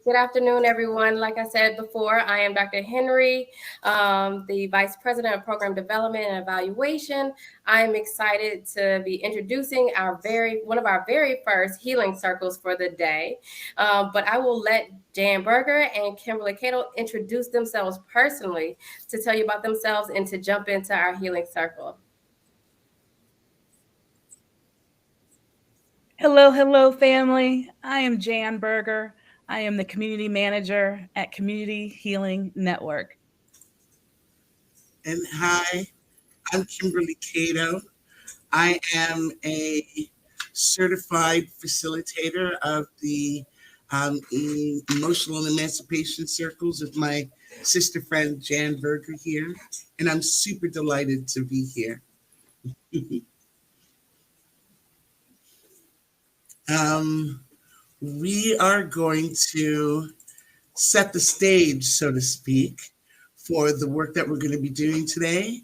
Good afternoon, everyone. Like I said before, I am Dr. Henry, the Vice President of Program Development and Evaluation. I am excited to be introducing one of our very first healing circles for the day. But I will let Jan Berger and Kimberly Cato introduce themselves personally to tell you about themselves and to jump into our healing circle. Hello, family. I am Jan Berger. I am the community manager at Community Healing Network. And hi, I'm Kimberly Cato. I am a certified facilitator of the emotional emancipation circles with my sister friend Jan Berger here. And I'm super delighted to be here. We are going to set the stage, so to speak, for the work that we're going to be doing today.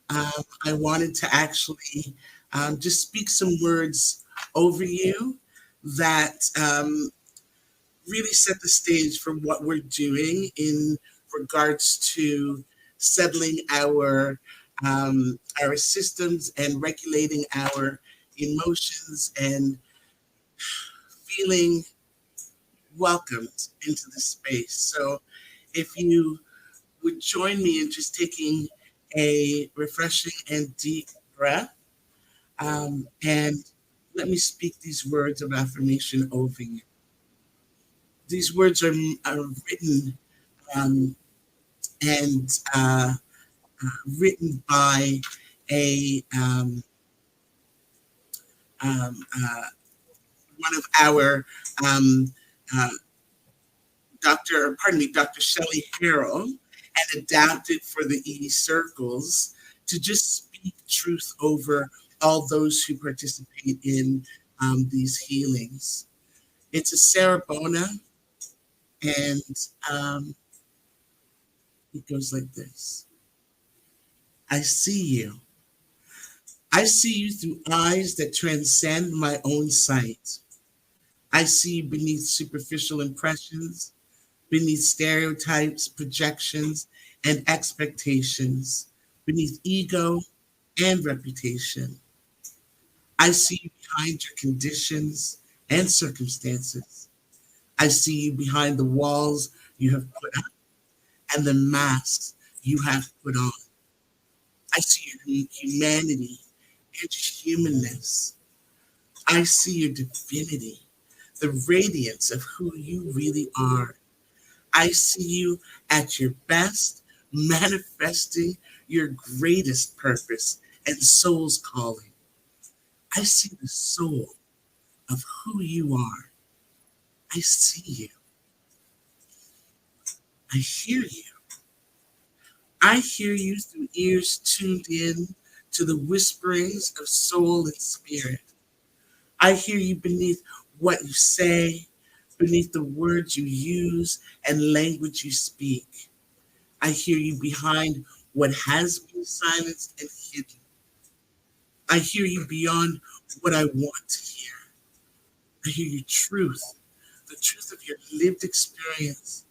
I wanted to actually just speak some words over you that really set the stage for what we're doing in regards to settling our systems and regulating our emotions and feeling welcomed into the space. So if you would join me in just taking a refreshing and deep breath, and let me speak these words of affirmation over you. These words are written um, and written by a um, uh, one of our um, uh, Dr. Shelley Harrell, and adapted for the E circles to just speak truth over all those who participate in these healings. It's a Sarabona, and it goes like this. I see you. I see you through eyes that transcend my own sight. I see you beneath superficial impressions, beneath stereotypes, projections, and expectations, beneath ego and reputation. I see you behind your conditions and circumstances. I see you behind the walls you have put up and the masks you have put on. I see your humanity and your humanness. I see your divinity, the radiance of who you really are. I see you at your best, manifesting your greatest purpose and soul's calling. I see the soul of who you are. I see you. I hear you. I hear you through ears tuned in to the whisperings of soul and spirit. I hear you beneath what you say, beneath the words you use and language you speak. I hear you behind what has been silenced and hidden. I hear you beyond what I want to hear. I hear your truth, the truth of your lived experience.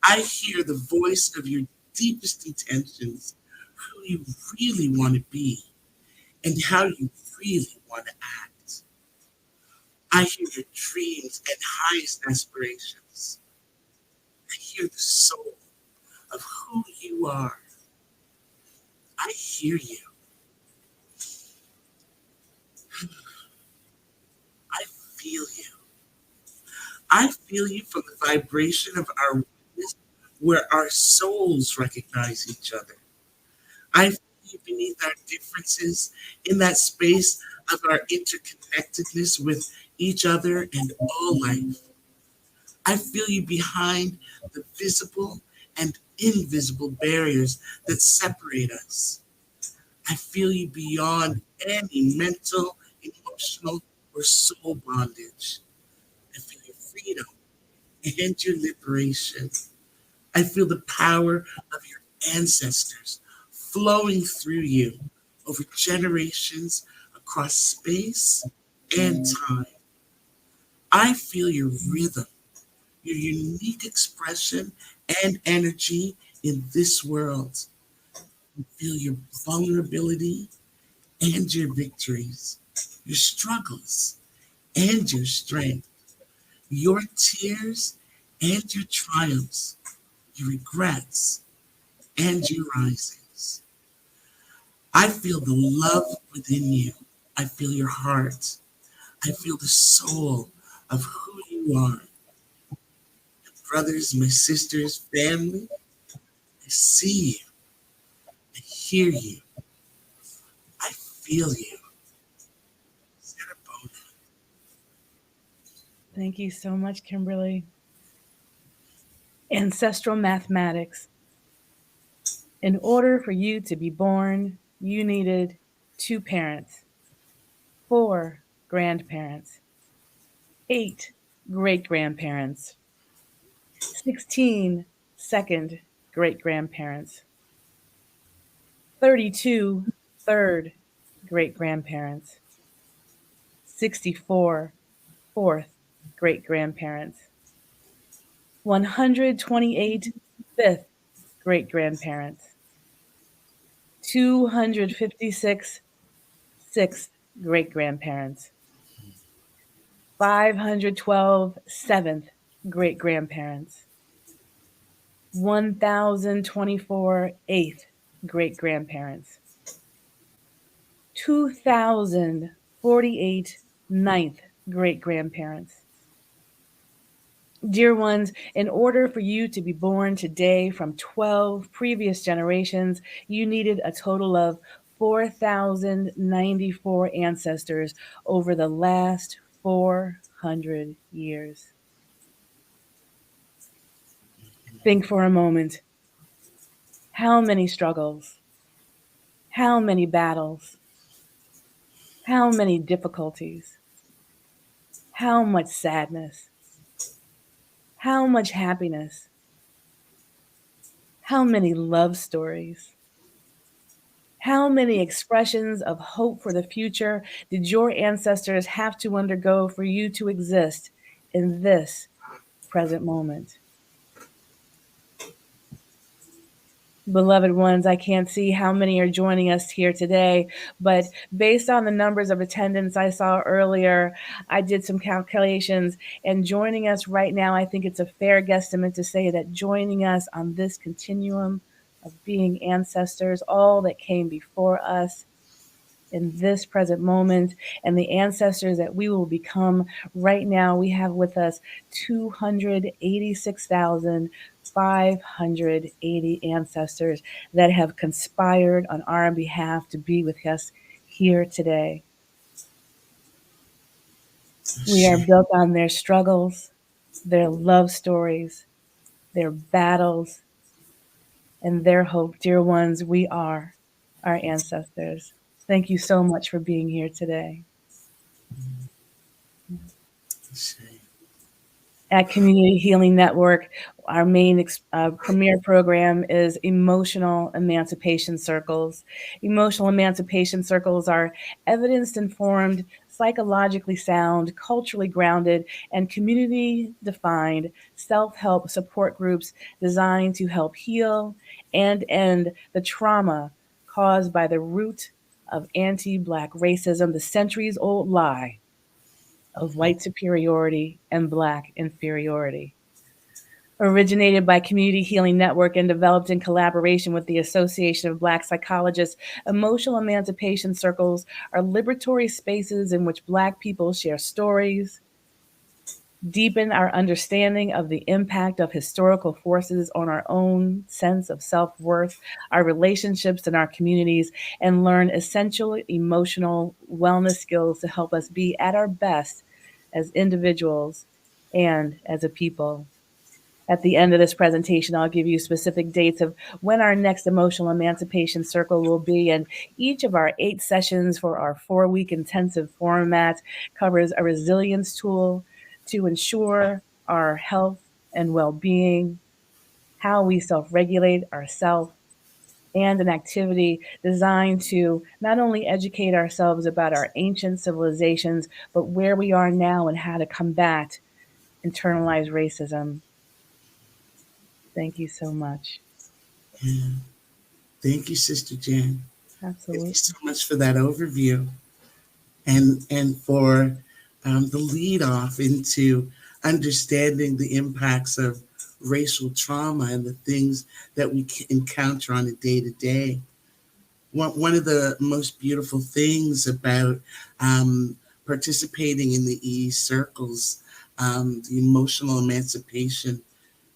I hear the voice of your deepest intentions, who you really want to be, and how you really want to act. I hear your dreams and highest aspirations. I hear the soul of who you are. I hear you. I feel you. I feel you from the vibration of our oneness where our souls recognize each other. I feel you beneath our differences in that space of our interconnectedness with each other and all life. I feel you behind the visible and invisible barriers that separate us. I feel you beyond any mental, emotional, or soul bondage. I feel your freedom and your liberation. I feel the power of your ancestors flowing through you over generations across space and time. I feel your rhythm, your unique expression and energy in this world. Feel your vulnerability and your victories, your struggles and your strength, your tears and your triumphs, your regrets and your risings. I feel the love within you. I feel your heart. I feel the soul of who you are. Brothers, my sisters, family, I see you. I hear you. I feel you. Sarabona. Thank you so much, Kimberly. Ancestral mathematics. In order for you to be born, you needed 2 parents, 4 grandparents, 8 great-grandparents, 16 second great-grandparents, 32 third great-grandparents, 64 fourth great-grandparents, 128 fifth great-grandparents, 256 sixth great-grandparents, 512 seventh great-grandparents, 1024 eighth great-grandparents, 2048 ninth great-grandparents. Dear ones, in order for you to be born today from 12 previous generations, you needed a total of 4,094 ancestors over the last 400 years. Think for a moment. How many struggles? How many battles? How many difficulties? How much sadness? How much happiness? How many love stories? How many expressions of hope for the future did your ancestors have to undergo for you to exist in this present moment? Beloved ones, I can't see how many are joining us here today, but based on the numbers of attendance I saw earlier, I did some calculations, and joining us right now, I think it's a fair guesstimate to say that joining us on this continuum of being ancestors, all that came before us, in this present moment, and the ancestors that we will become right now, we have with us 286,580 ancestors that have conspired on our behalf to be with us here today. We are built on their struggles, their love stories, their battles, and their hope. Dear ones, we are our ancestors. Thank you so much for being here today. At Community Healing Network, our main premier program is Emotional Emancipation Circles. Emotional Emancipation Circles are evidence-informed, psychologically sound, culturally grounded, and community-defined self-help support groups designed to help heal and end the trauma caused by the root of anti-Black racism, the centuries-old lie of white superiority and Black inferiority. Originated by Community Healing Network and developed in collaboration with the Association of Black Psychologists, emotional emancipation circles are liberatory spaces in which Black people share stories, deepen our understanding of the impact of historical forces on our own sense of self-worth, our relationships and our communities, and learn essential emotional wellness skills to help us be at our best as individuals and as a people. At the end of this presentation, I'll give you specific dates of when our next emotional emancipation circle will be, and each of our 8 sessions for our 4-week intensive format covers a resilience tool to ensure our health and well-being, how we self-regulate ourselves, and an activity designed to not only educate ourselves about our ancient civilizations, but where we are now and how to combat internalized racism. Thank you so much. Yeah. Thank you, Sister Jan. Thank you Absolutely. so much for that overview and for the lead off into understanding the impacts of racial trauma and the things that we encounter on a day to day. One of the most beautiful things about participating in the circles, the emotional emancipation,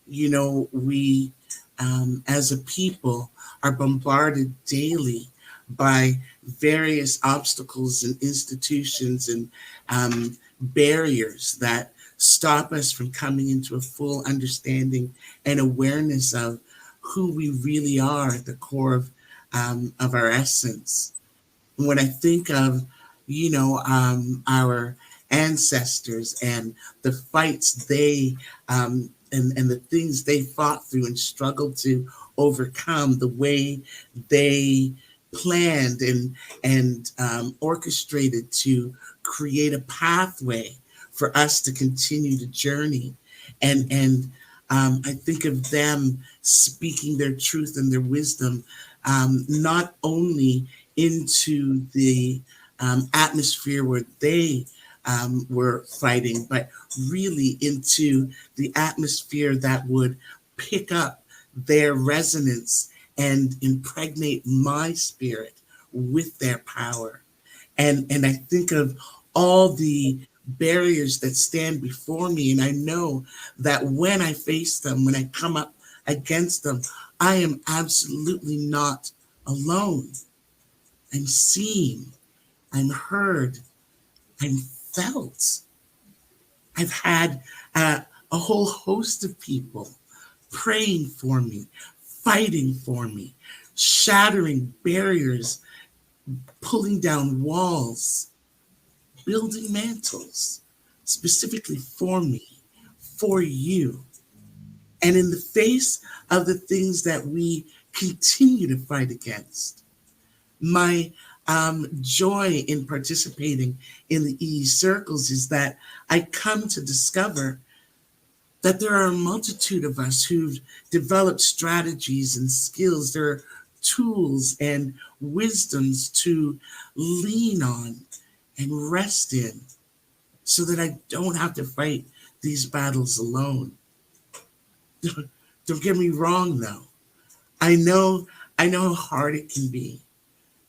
we as a people are bombarded daily by various obstacles and institutions and barriers that stop us from coming into a full understanding and awareness of who we really are at the core of our essence. When I think of, our ancestors and the fights and the things they fought through and struggled to overcome, the way they planned and orchestrated to create a pathway for us to continue to journey, and I think of them speaking their truth and their wisdom, not only into the atmosphere where they were fighting, but really into the atmosphere that would pick up their resonance and impregnate my spirit with their power. And I think of all the barriers that stand before me, and I know that when I face them, when I come up against them, I am absolutely not alone. I'm seen, I'm heard, I'm felt. I've had a whole host of people praying for me, fighting for me, shattering barriers, pulling down walls, building mantles specifically for me, for you. And in the face of the things that we continue to fight against, my joy in participating in the circles is that I come to discover that there are a multitude of us who've developed strategies and skills. There are tools and wisdoms to lean on and rest in so that I don't have to fight these battles alone. Don't get me wrong though. I know how hard it can be.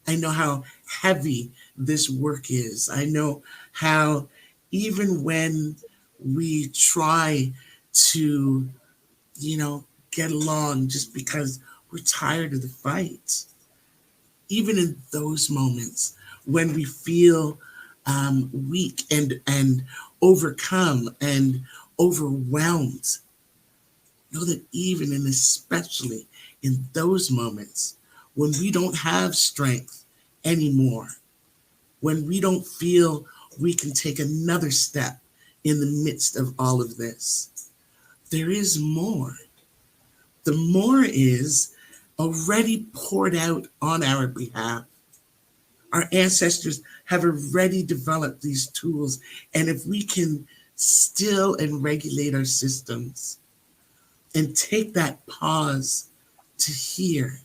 I know how heavy this work is. I know how even when we try to, get along just because we're tired of the fight, even in those moments when we feel weak and overcome and overwhelmed, know that even and especially in those moments when we don't have strength anymore, when we don't feel we can take another step in the midst of all of this, there is more. The more is already poured out on our behalf. Our ancestors have already developed these tools. And if we can still and regulate our systems and take that pause to hear,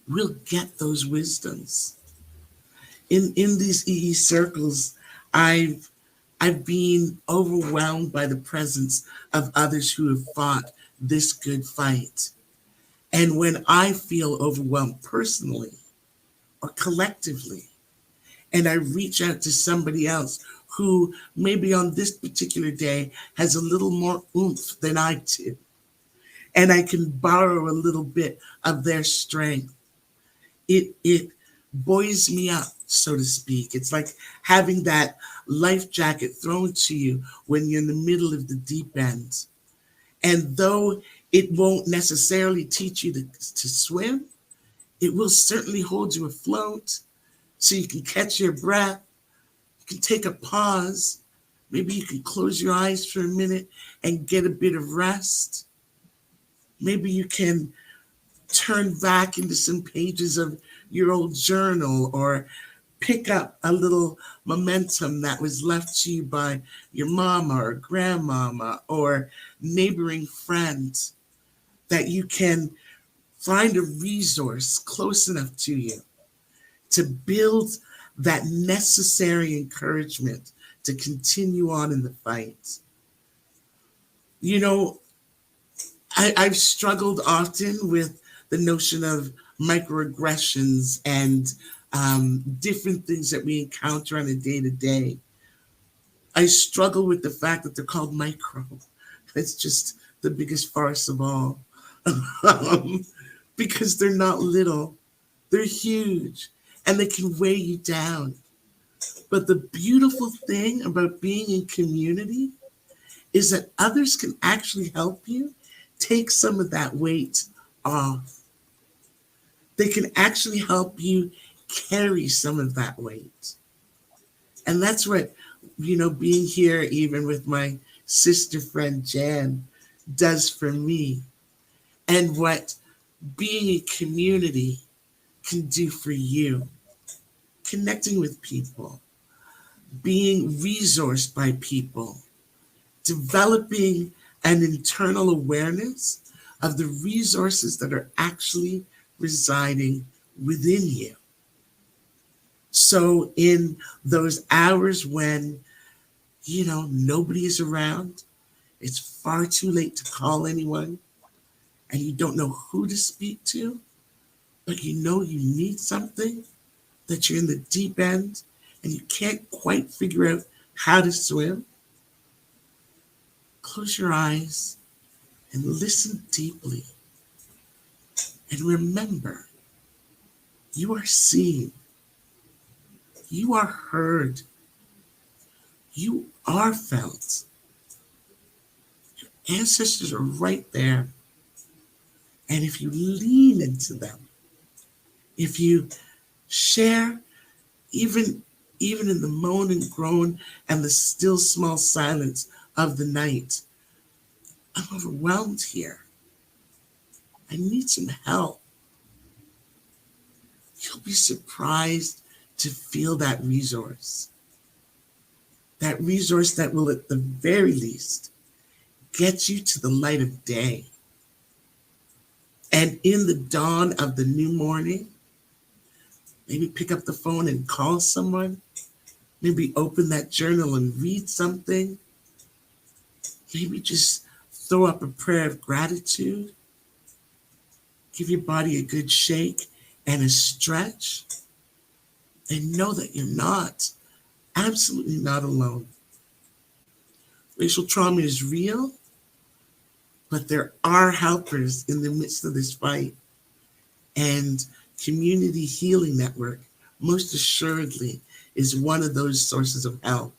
we'll get those wisdoms. In these circles, I've been overwhelmed by the presence of others who have fought this good fight. And when I feel overwhelmed personally or collectively, and I reach out to somebody else who maybe on this particular day has a little more oomph than I do, and I can borrow a little bit of their strength, it buoys me up, so to speak. It's like having that life jacket thrown to you when you're in the middle of the deep end. And though it won't necessarily teach you to swim, it will certainly hold you afloat so you can catch your breath. You can take a pause. Maybe you can close your eyes for a minute and get a bit of rest. Maybe you can turn back into some pages of your old journal or pick up a little momentum that was left to you by your mama or grandmama or neighboring friends, that you can find a resource close enough to you to build that necessary encouragement to continue on in the fight. You know, I've struggled often with the notion of microaggressions and different things that we encounter on a day to day. I struggle with the fact that they're called micro. It's just the biggest farce of all. Because they're not little, they're huge, and they can weigh you down. But the beautiful thing about being in community is that others can actually help you take some of that weight off. They can actually help you carry some of that weight. And that's what, being here even with my sister friend Jan does for me, and what being a community can do for you. Connecting with people, being resourced by people, developing an internal awareness of the resources that are actually residing within you. So in those hours when, nobody is around, it's far too late to call anyone, and you don't know who to speak to, but you need something, that you're in the deep end and you can't quite figure out how to swim, close your eyes and listen deeply. And remember, you are seen. You are heard. You are felt. Your ancestors are right there. And if you lean into them, if you share, even in the moan and groan and the still small silence of the night, I'm overwhelmed here. I need some help. You'll be surprised to feel that resource. That resource that will, at the very least, get you to the light of day. And in the dawn of the new morning, maybe pick up the phone and call someone. Maybe open that journal and read something. Maybe just throw up a prayer of gratitude. Give your body a good shake and a stretch. And know that you're absolutely not alone. Racial trauma is real, but there are helpers in the midst of this fight. And Community Healing Network, most assuredly, is one of those sources of help.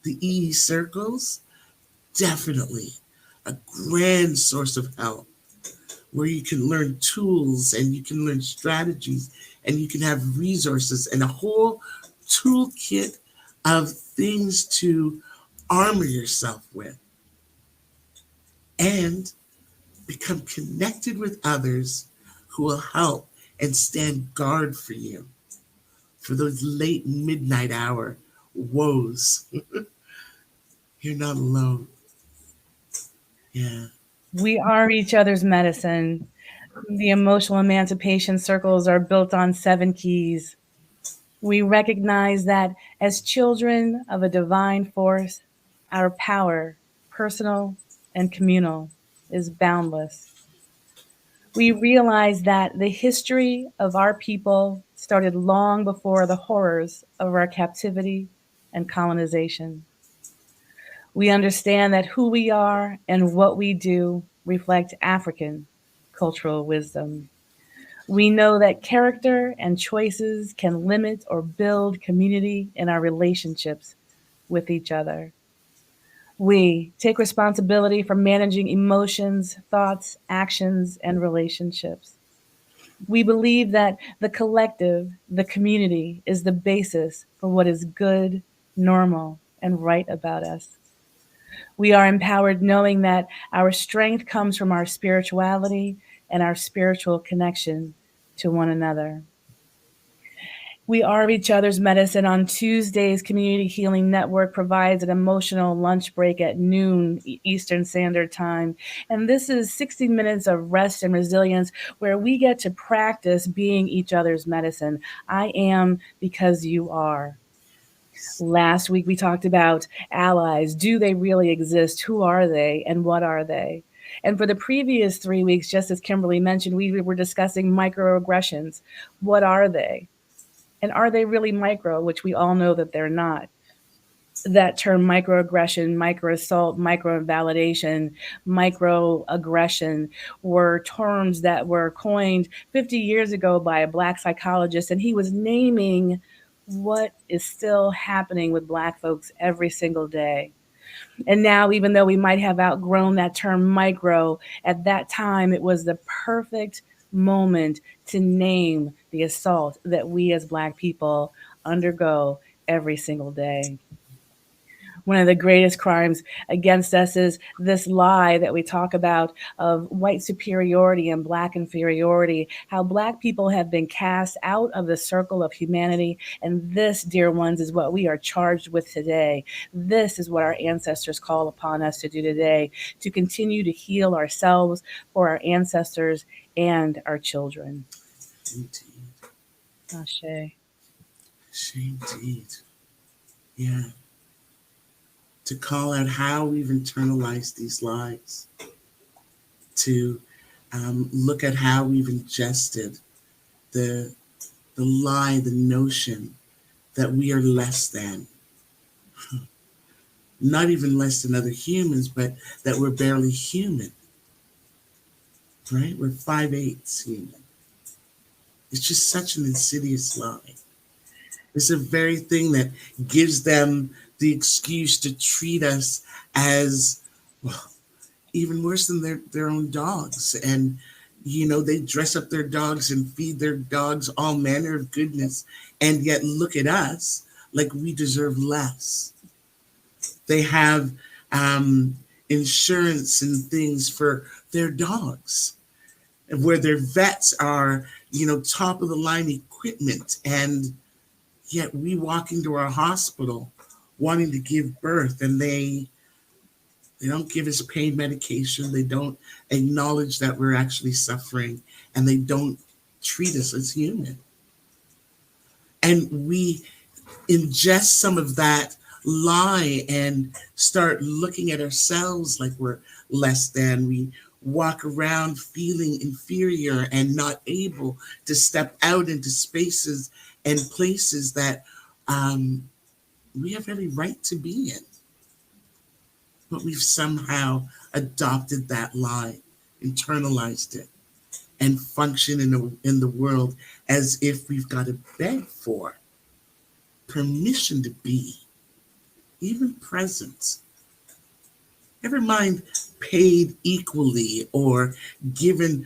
The EE circles, definitely a grand source of help, where you can learn tools and you can learn strategies and you can have resources and a whole toolkit of things to armor yourself with and become connected with others who will help and stand guard for you for those late midnight hour woes. You're not alone. Yeah. We are each other's medicine. The emotional emancipation circles are built on 7 keys. We recognize that as children of a divine force, our power, personal and communal, is boundless. We realize that the history of our people started long before the horrors of our captivity and colonization. We understand that who we are and what we do reflect African cultural wisdom. We know that character and choices can limit or build community in our relationships with each other. We take responsibility for managing emotions, thoughts, actions, and relationships. We believe that the collective, the community, is the basis for what is good, normal, and right about us. We are empowered knowing that our strength comes from our spirituality and our spiritual connection to one another. We are each other's medicine. On Tuesdays, Community Healing Network provides an emotional lunch break at noon Eastern Standard Time. And this is 60 minutes of rest and resilience where we get to practice being each other's medicine. I am because you are. Last week, we talked about allies. Do they really exist? Who are they? And what are they? And for the previous 3 weeks, just as Kimberly mentioned, we were discussing microaggressions. What are they? And are they really micro, which we all know that they're not? That term microaggression, microassault, microinvalidation, microaggression were terms that were coined 50 years ago by a Black psychologist, and he was naming what is still happening with Black folks every single day. And now, even though we might have outgrown that term micro, at that time it was the perfect moment to name the assault that we as Black people undergo every single day. One of the greatest crimes against us is this lie that we talk about of white superiority and Black inferiority, how Black people have been cast out of the circle of humanity. And this, dear ones, is what we are charged with today. This is what our ancestors call upon us to do today, to continue to heal ourselves for our ancestors and our children. Indeed. Ashe. Indeed. Yeah. To call out how we've internalized these lies, to look at how we've ingested the lie, the notion that we are less than, not even less than other humans, but that we're barely human, right? We're 5/8 human. It's just such an insidious lie. It's the very thing that gives them the excuse to treat us as, well, even worse than their own dogs. And, they dress up their dogs and feed their dogs all manner of goodness, and yet look at us like we deserve less. They have insurance and things for their dogs, where their vets are, top of the line equipment, and yet we walk into our hospital wanting to give birth, and they don't give us pain medication. They don't acknowledge that we're actually suffering, and they don't treat us as human. And we ingest some of that lie and start looking at ourselves like we're less than. We walk around feeling inferior and not able to step out into spaces and places that we have every right to be in. But we've somehow adopted that lie, internalized it, and function in the world as if we've got to beg for permission to be, even present. Never mind paid equally or given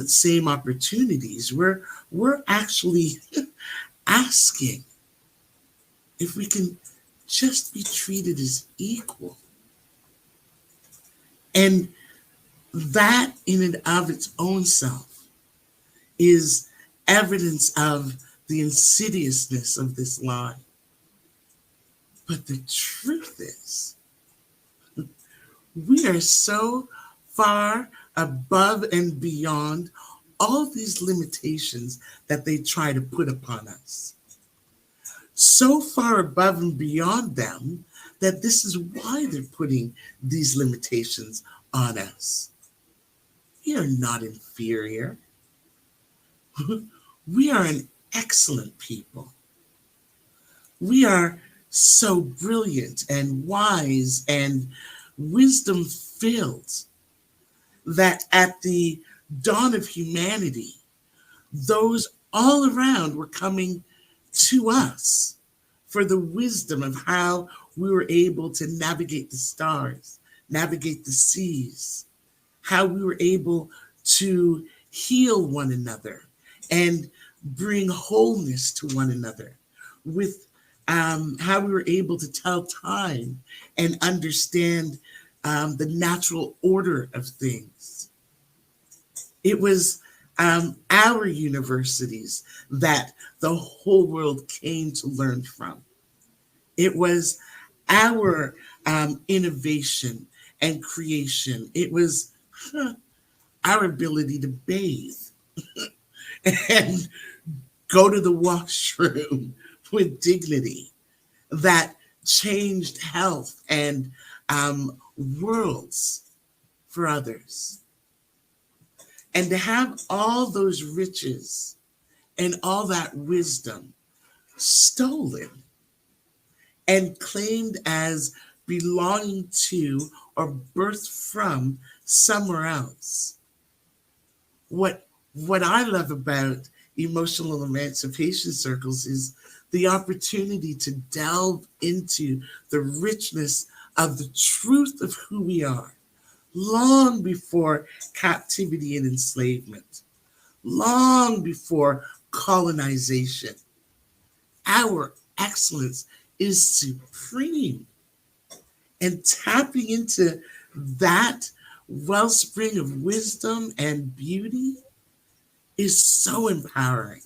same opportunities. We're actually asking if we can just be treated as equal. And that in and of its own self is evidence of the insidiousness of this lie. But the truth is, we are so far above and beyond all these limitations that they try to put upon us. So far above and beyond them that this is why they're putting these limitations on us. We are not inferior. We are an excellent people. We are so brilliant and wise and wisdom filled that at the dawn of humanity, those all around were coming to us for the wisdom of how we were able to navigate the stars, navigate the seas, how we were able to heal one another and bring wholeness to one another, with how we were able to tell time and understand the natural order of things. It was our universities that the whole world came to learn from. It was our innovation and creation. It was our ability to bathe and go to the washroom with dignity that changed health and worlds for others. And to have all those riches and all that wisdom stolen and claimed as belonging to or birthed from somewhere else. What I love about emotional emancipation circles is the opportunity to delve into the richness of the truth of who we are, long before captivity and enslavement, long before colonization. Our excellence is supreme. And tapping into that wellspring of wisdom and beauty is so empowering.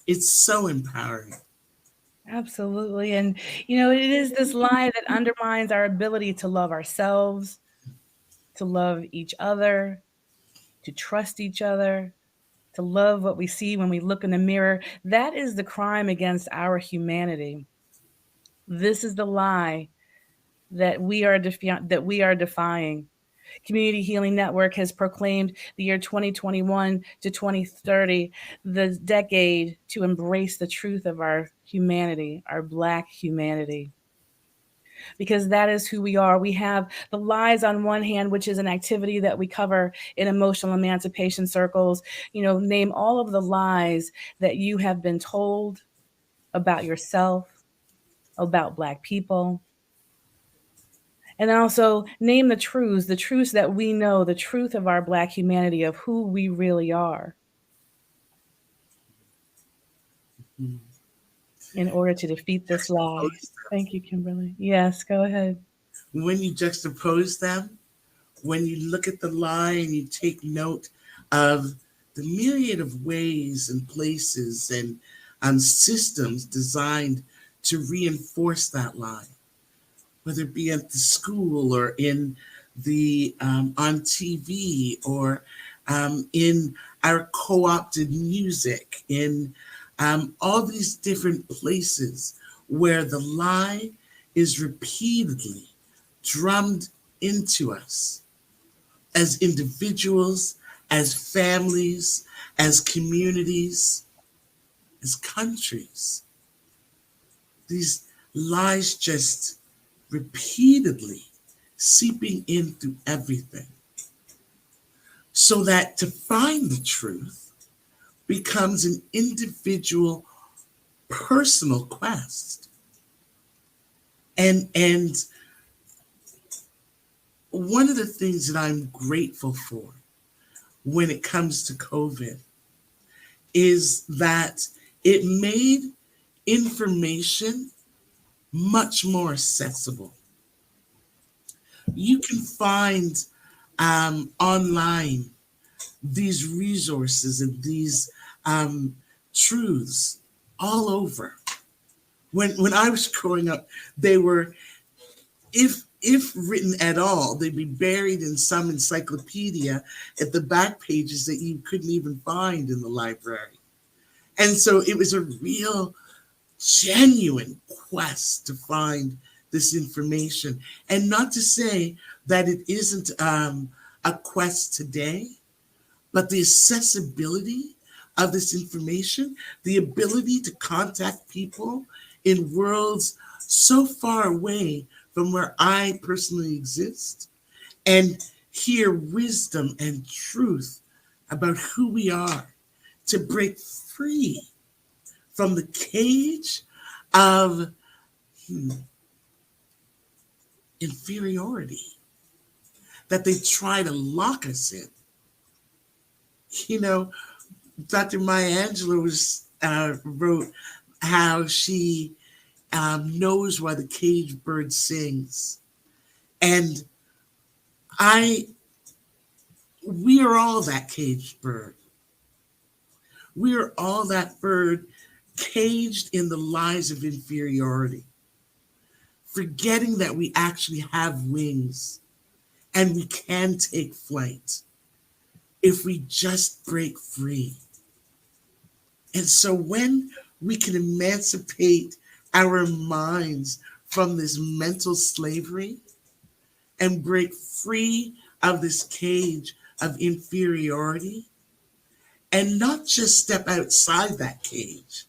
It's so empowering. Absolutely. And, it is this lie that undermines our ability to love ourselves, to love each other, to trust each other, to love what we see when we look in the mirror. That is the crime against our humanity. This is the lie that we are defying. Community Healing Network has proclaimed the year 2021 to 2030 the decade to embrace the truth of our humanity, our Black humanity. Because that is who we are. We have the lies on one hand, which is an activity that we cover in emotional emancipation circles. Name all of the lies that you have been told about yourself, about Black people. And also name the truths that we know, the truth of our Black humanity, of who we really are. In order to defeat this lie. Thank you, Kimberly. Yes, go ahead. When you juxtapose them, when you look at the lie and you take note of the myriad of ways and places and systems designed to reinforce that lie, whether it be at the school or in the on TV or in our co-opted music, in all these different places where the lie is repeatedly drummed into us as individuals, as families, as communities, as countries. These lies just repeatedly seeping in through everything, so that to find the truth becomes an individual personal quest. And one of the things that I'm grateful for when it comes to COVID is that it made information much more accessible. You can find online these resources and these truths all over. When I was growing up, they were, if written at all, they'd be buried in some encyclopedia at the back pages that you couldn't even find in the library. And so it was a real, genuine quest to find this information. And not to say that it isn't a quest today, but the accessibility of this information, the ability to contact people in worlds so far away from where I personally exist and hear wisdom and truth about who we are, to break free from the cage of inferiority that they try to lock us in. Dr. Maya Angelou wrote how she knows why the caged bird sings. And I We are all that caged bird. We are all that bird caged in the lies of inferiority, forgetting that we actually have wings and we can take flight if we just break free. And so when we can emancipate our minds from this mental slavery and break free of this cage of inferiority, and not just step outside that cage,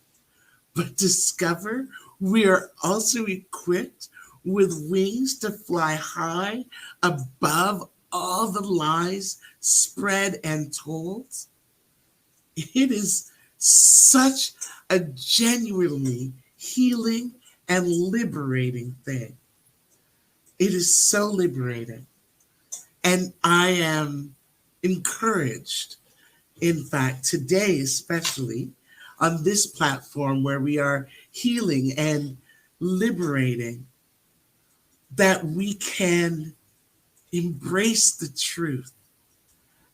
but discover we are also equipped with wings to fly high above all the lies spread and told. It is such a genuinely healing and liberating thing. It is so liberating. And I am encouraged, in fact, today, especially on this platform where we are healing and liberating, that we can embrace the truth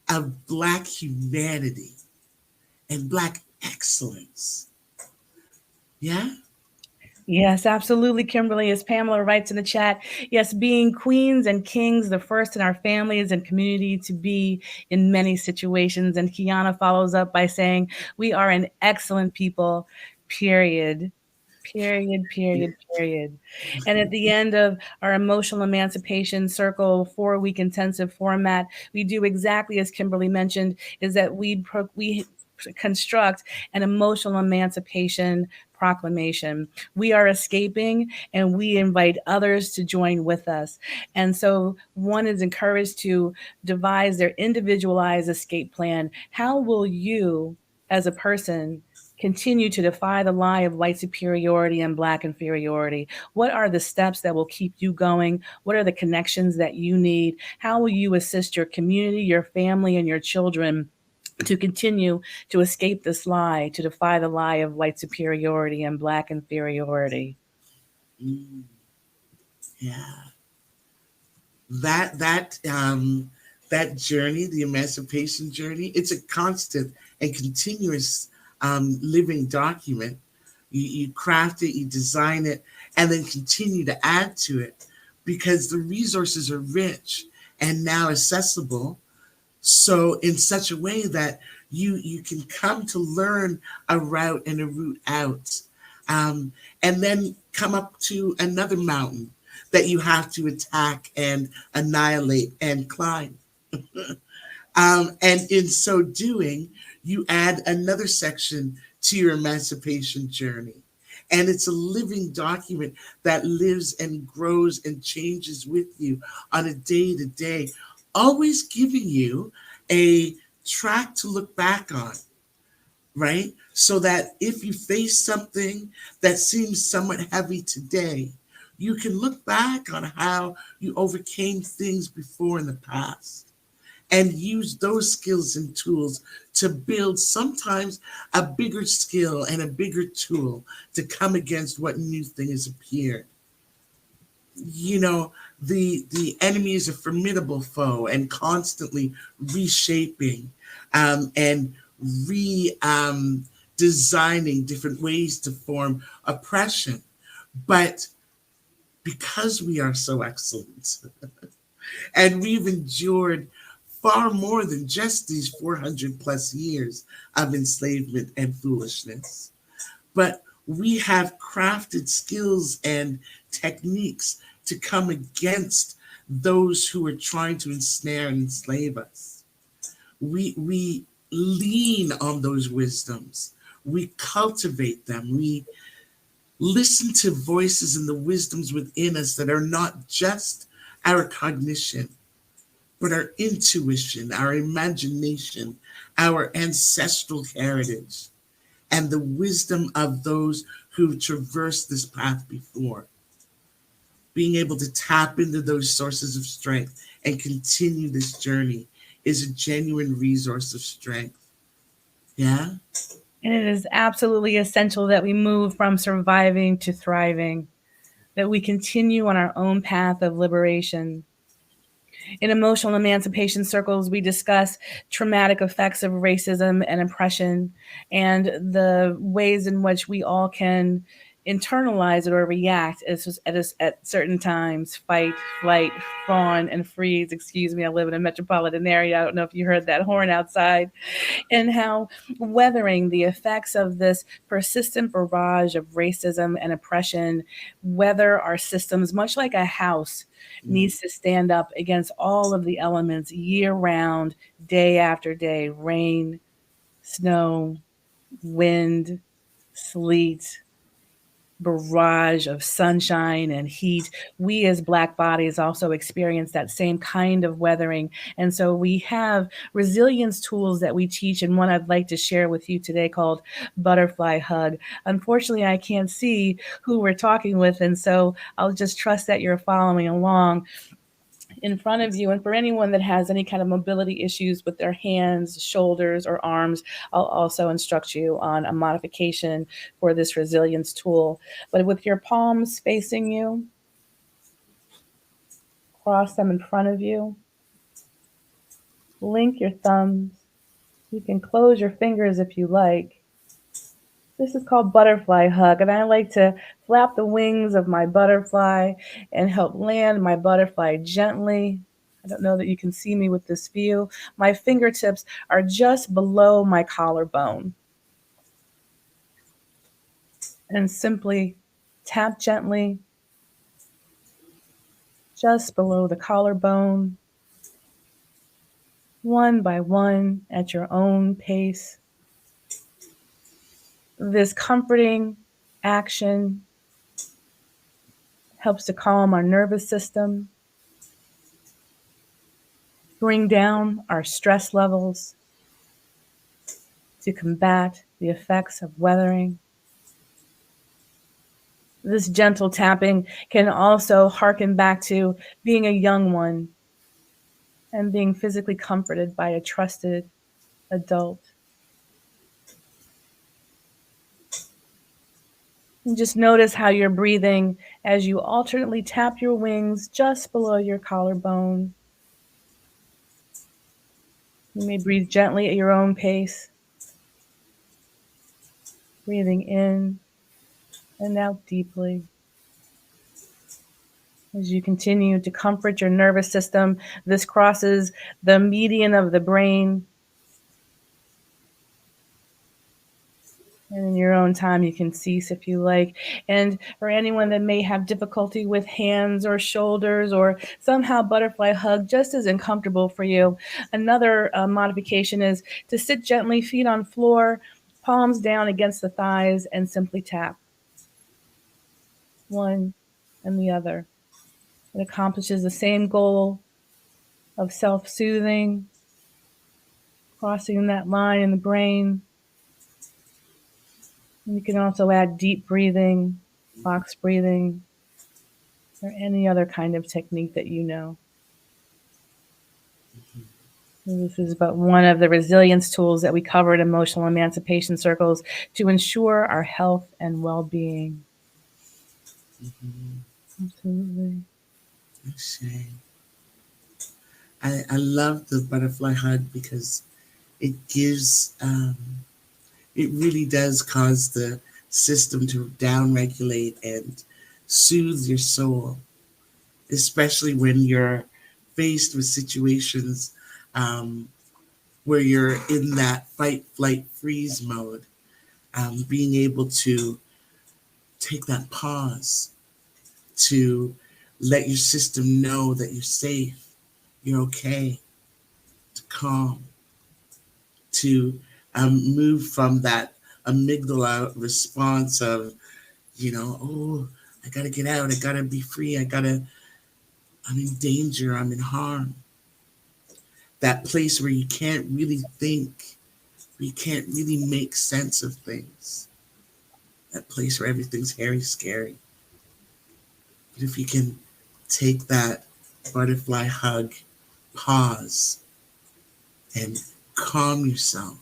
of Black humanity and Black excellence. Yeah? Yes, absolutely, Kimberly. As Pamela writes in the chat, yes, being queens and kings, the first in our families and community to be in many situations. And Kiana follows up by saying, we are an excellent people, period. Period, period, period. And at the end of our emotional emancipation circle 4-week intensive format, we do exactly as Kimberly mentioned, is that we construct an emotional emancipation proclamation. We are escaping and we invite others to join with us. And so one is encouraged to devise their individualized escape plan. How will you, as a person, continue to defy the lie of white superiority and Black inferiority? What are the steps that will keep you going? What are the connections that you need? How will you assist your community, your family, and your children to continue to escape this lie, to defy the lie of white superiority and Black inferiority? Mm, yeah. That journey, the emancipation journey, it's a constant and continuous living document. You craft it, you design it, and then continue to add to it because the resources are rich and now accessible. So in such a way that you can come to learn a route and a route out, and then come up to another mountain that you have to attack and annihilate and climb. And in so doing, you add another section to your emancipation journey. And it's a living document that lives and grows and changes with you on a day to day, always giving you a track to look back on, right? So that if you face something that seems somewhat heavy today, you can look back on how you overcame things before in the past and use those skills and tools to build sometimes a bigger skill and a bigger tool to come against what new thing has appeared. You know, the enemy is a formidable foe and constantly reshaping and designing different ways to form oppression. But because we are so excellent and we've endured far more than just these 400 plus years of enslavement and foolishness, but we have crafted skills and techniques to come against those who are trying to ensnare and enslave us. We lean on those wisdoms. We cultivate them. We listen to voices and the wisdoms within us that are not just our cognition, but our intuition, our imagination, our ancestral heritage, and the wisdom of those who've traversed this path before. Being able to tap into those sources of strength and continue this journey is a genuine resource of strength. Yeah? And it is absolutely essential that we move from surviving to thriving, that we continue on our own path of liberation. In emotional emancipation circles, we discuss traumatic effects of racism and oppression and the ways in which we all can internalize it or react at certain times: fight, flight, fawn, and freeze. Excuse me, I live in a metropolitan area. I don't know if you heard that horn outside. And how weathering the effects of this persistent barrage of racism and oppression, weather our systems, much like a house needs to stand up against all of the elements year round, day after day: rain, snow, wind, sleet, barrage of sunshine and heat. We as Black bodies also experience that same kind of weathering. And so we have resilience tools that we teach, and one I'd like to share with you today called Butterfly Hug. Unfortunately, I can't see who we're talking with, and so I'll just trust that you're following along in front of you. And for anyone that has any kind of mobility issues with their hands, shoulders, or arms, I'll also instruct you on a modification for this resilience tool. But with your palms facing you, cross them in front of you, link your thumbs. You can close your fingers if you like. This is called Butterfly Hug, and I like to flap the wings of my butterfly and help land my butterfly gently. I don't know that you can see me with this view. My fingertips are just below my collarbone. And simply tap gently just below the collarbone, one by one at your own pace. This comforting action helps to calm our nervous system, bring down our stress levels, to combat the effects of weathering. This gentle tapping can also harken back to being a young one and being physically comforted by a trusted adult. And just notice how you're breathing as you alternately tap your wings just below your collarbone. You may breathe gently at your own pace, breathing in and out deeply. As you continue to comfort your nervous system, this crosses the median of the brain. And in your own time, you can cease if you like. And for anyone that may have difficulty with hands or shoulders, or somehow Butterfly Hug just isn't comfortable for you, another modification is to sit gently, feet on floor, palms down against the thighs, and simply tap one and the other. It accomplishes the same goal of self-soothing, crossing that line in the brain. And you can also add deep breathing, box breathing, or any other kind of technique that you know. This is but one of the resilience tools that we cover in emotional emancipation circles to ensure our health and well-being. Absolutely. I love the butterfly hug because it gives, it really does cause the system to downregulate and soothe your soul, especially when you're faced with situations where you're in that fight, flight, freeze mode. Being able to take that pause to let your system know that you're safe, you're okay, to calm, to move from that amygdala response of, oh, I gotta get out, I gotta be free, I'm in danger, I'm in harm. That place where you can't really think, where you can't really make sense of things. That place where everything's hairy, scary. But if you can take that butterfly hug, pause, and calm yourself,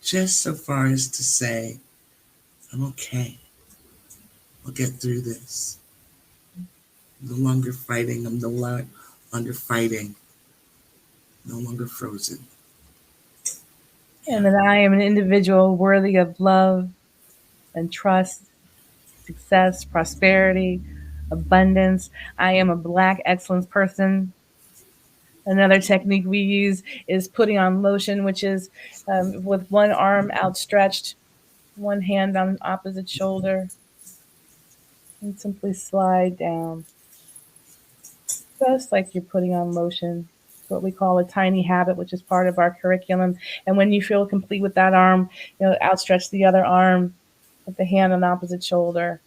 just so far as to say, I'm okay. I'll get through this. I'm no longer fighting. I'm no under fighting, no longer frozen. And that I am an individual worthy of love and trust, success, prosperity, abundance. I am a Black excellence person. Another technique we use is putting on lotion, which is with one arm outstretched, one hand on opposite shoulder, and simply slide down, just like you're putting on lotion. It's what we call a tiny habit, which is part of our curriculum. And when you feel complete with that arm, outstretch the other arm with the hand on opposite shoulder.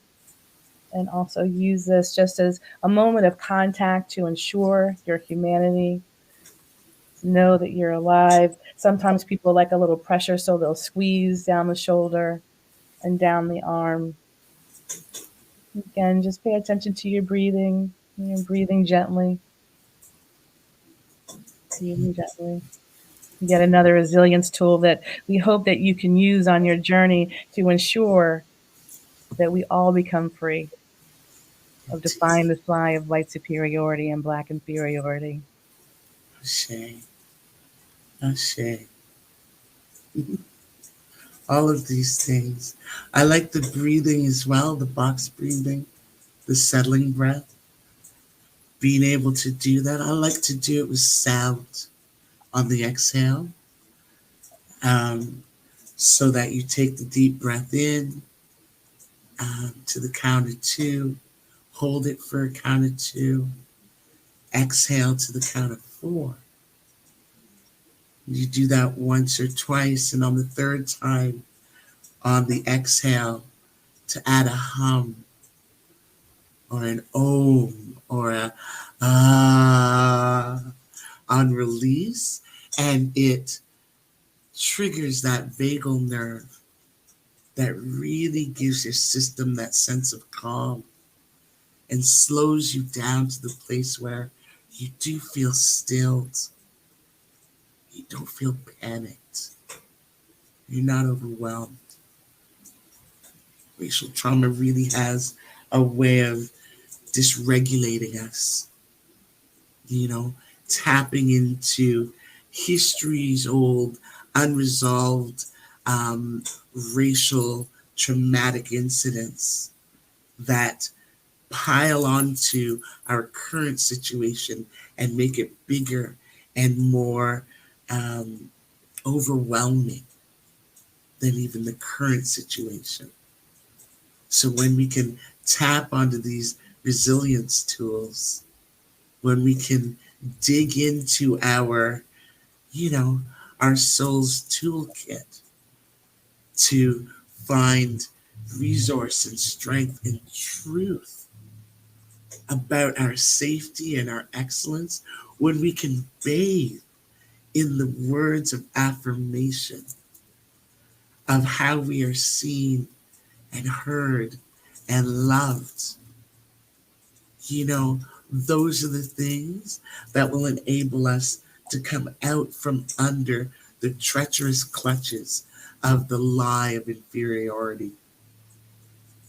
And also use this just as a moment of contact to ensure your humanity, know that you're alive. Sometimes people like a little pressure, so they'll squeeze down the shoulder and down the arm. Again, just pay attention to your breathing. You're breathing gently. Breathing gently. Yet another resilience tool that we hope that you can use on your journey to ensure that we all become free of defying the lie of white superiority and Black inferiority. Ashe. Ashe. All of these things. I like the breathing as well, the box breathing, the settling breath. Being able to do that. I like to do it with sound on the exhale. So that you take the deep breath in to the count of 2, hold it for a count of 2, exhale to the count of 4. You do that once or twice, and on the third time, on the exhale, to add a hum or an om or a ah on release, and it triggers that vagal nerve that really gives your system that sense of calm and slows you down to the place where you do feel stilled. You don't feel panicked. You're not overwhelmed. Racial trauma really has a way of dysregulating us, tapping into history's old, unresolved racial traumatic incidents that pile onto our current situation and make it bigger and more overwhelming than even the current situation. So when we can tap onto these resilience tools, when we can dig into our soul's toolkit to find resource and strength and truth about our safety and our excellence, when we can bathe in the words of affirmation of how we are seen and heard and loved, those are the things that will enable us to come out from under the treacherous clutches of the lie of inferiority,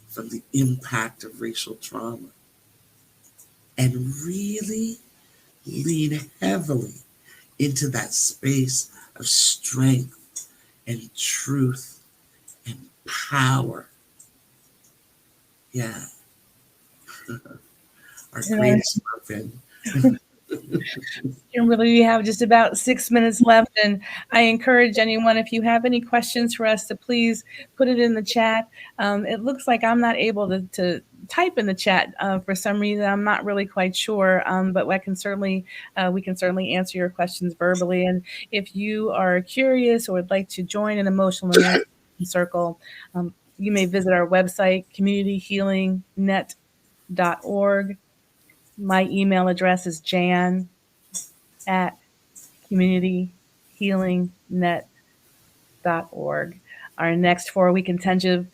from the impact of racial trauma, and really lean heavily into that space of strength and truth and power. Yeah. Our greatest weapon. Kimberly, we have just about 6 minutes left, and I encourage anyone, if you have any questions for us, to please put it in the chat. It looks like I'm not able to type in the chat for some reason. I'm not really quite sure, but we can certainly answer your questions verbally. And if you are curious or would like to join an emotional emancipation circle, you may visit our website, communityhealingnet.org. My email address is jan@communityhealingnet.org. Our next 4-week intensive,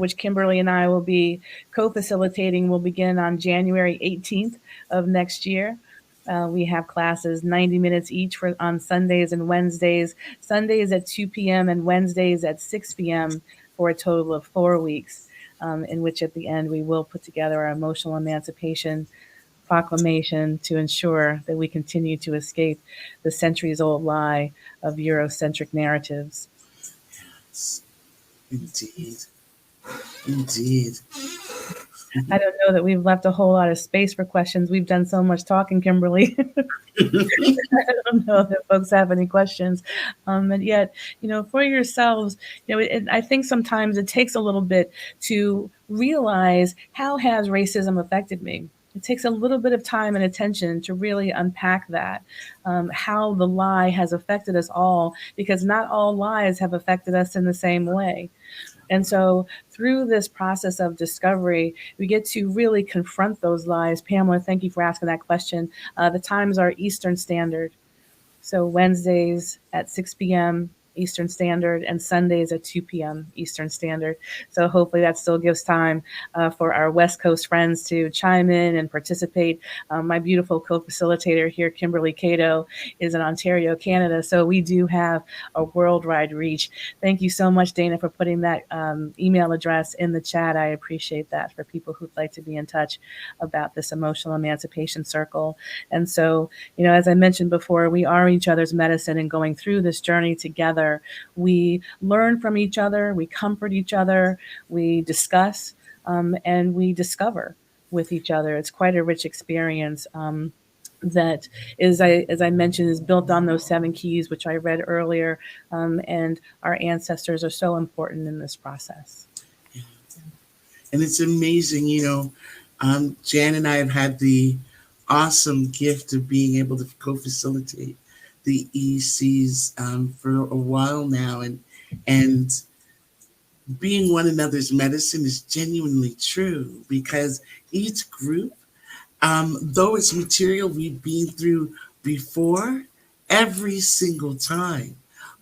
which Kimberly and I will be co-facilitating, will begin on January 18th of next year. We have classes 90 minutes each on Sundays and Wednesdays, Sundays at 2 p.m. and Wednesdays at 6 p.m. for a total of 4 weeks, in which at the end we will put together our emotional emancipation proclamation to ensure that we continue to escape the centuries-old lie of Eurocentric narratives. Yes, indeed. Indeed. I don't know that we've left a whole lot of space for questions. We've done so much talking, Kimberly. I don't know if folks have any questions. And yet, for yourselves, I think sometimes it takes a little bit to realize, how has racism affected me? It takes a little bit of time and attention to really unpack that, how the lie has affected us all, because not all lies have affected us in the same way. And so through this process of discovery, we get to really confront those lies. Pamela, thank you for asking that question. The times are Eastern Standard. So Wednesdays at 6 p.m. Eastern Standard and Sundays at 2 p.m. Eastern Standard. So hopefully that still gives time for our West Coast friends to chime in and participate. My beautiful co-facilitator here, Kimberly, Cato, is in Ontario, Canada. So we do have a worldwide reach. Thank you so much, Dana, for putting that email address in the chat. I appreciate that for people who'd like to be in touch about this emotional emancipation circle. And so, as I mentioned before, we are each other's medicine, and going through this journey together, we learn from each other, we comfort each other, we discuss, and we discover with each other. It's quite a rich experience. That is, as I mentioned, is built on those 7 keys, which I read earlier, and our ancestors are so important in this process. And it's amazing, Jan and I have had the awesome gift of being able to co-facilitate the ECs for a while now, and being one another's medicine is genuinely true, because each group, though it's material we've been through before, every single time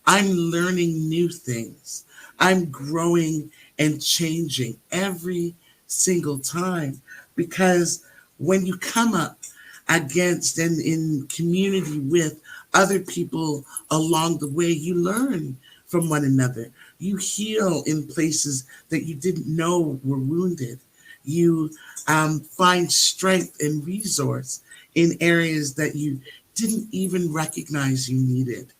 I'm learning new things. I'm growing and changing every single time, because when you come up against and in community with other people along the way, you learn from one another. You heal in places that you didn't know were wounded. You find strength and resource in areas that you didn't even recognize you needed.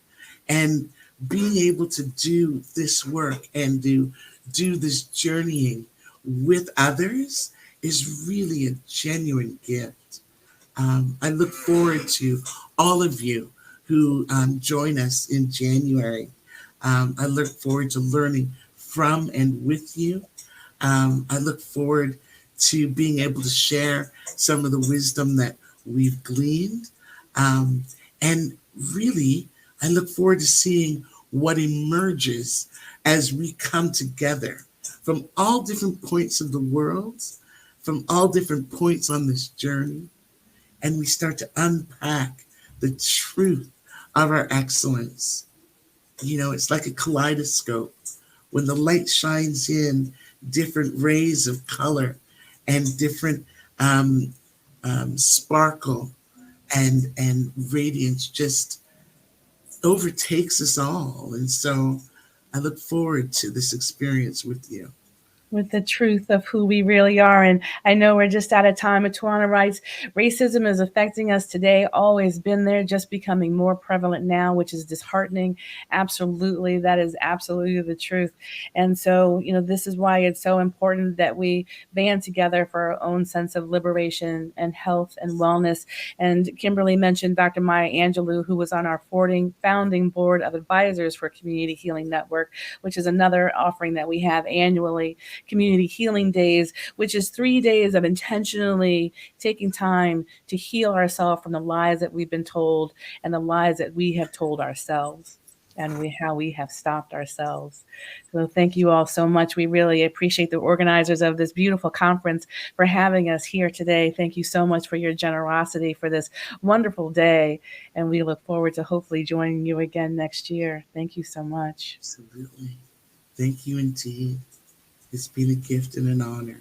And being able to do this work and do this journeying with others is really a genuine gift. I look forward to all of you who join us in January. I look forward to learning from and with you. I look forward to being able to share some of the wisdom that we've gleaned. And really, I look forward to seeing what emerges as we come together from all different points of the world, from all different points on this journey, and we start to unpack the truth of our excellence. It's like a kaleidoscope. When the light shines in, different rays of color and different sparkle and radiance just overtakes us all. And so I look forward to this experience with you. With the truth of who we really are. And I know we're just out of time. Tawana writes, racism is affecting us today, always been there, just becoming more prevalent now, which is disheartening. Absolutely. That is absolutely the truth. And so, this is why it's so important that we band together for our own sense of liberation and health and wellness. And Kimberly mentioned Dr. Maya Angelou, who was on our founding board of advisors for Community Healing Network, which is another offering that we have annually. Community Healing Days, which is 3 days of intentionally taking time to heal ourselves from the lies that we've been told and the lies that we have told ourselves, and how we have stopped ourselves. So thank you all so much. We really appreciate the organizers of this beautiful conference for having us here today. Thank you so much for your generosity for this wonderful day, and we look forward to hopefully joining you again next year. Thank you so much. Absolutely. Thank you indeed. It's been a gift and an honor.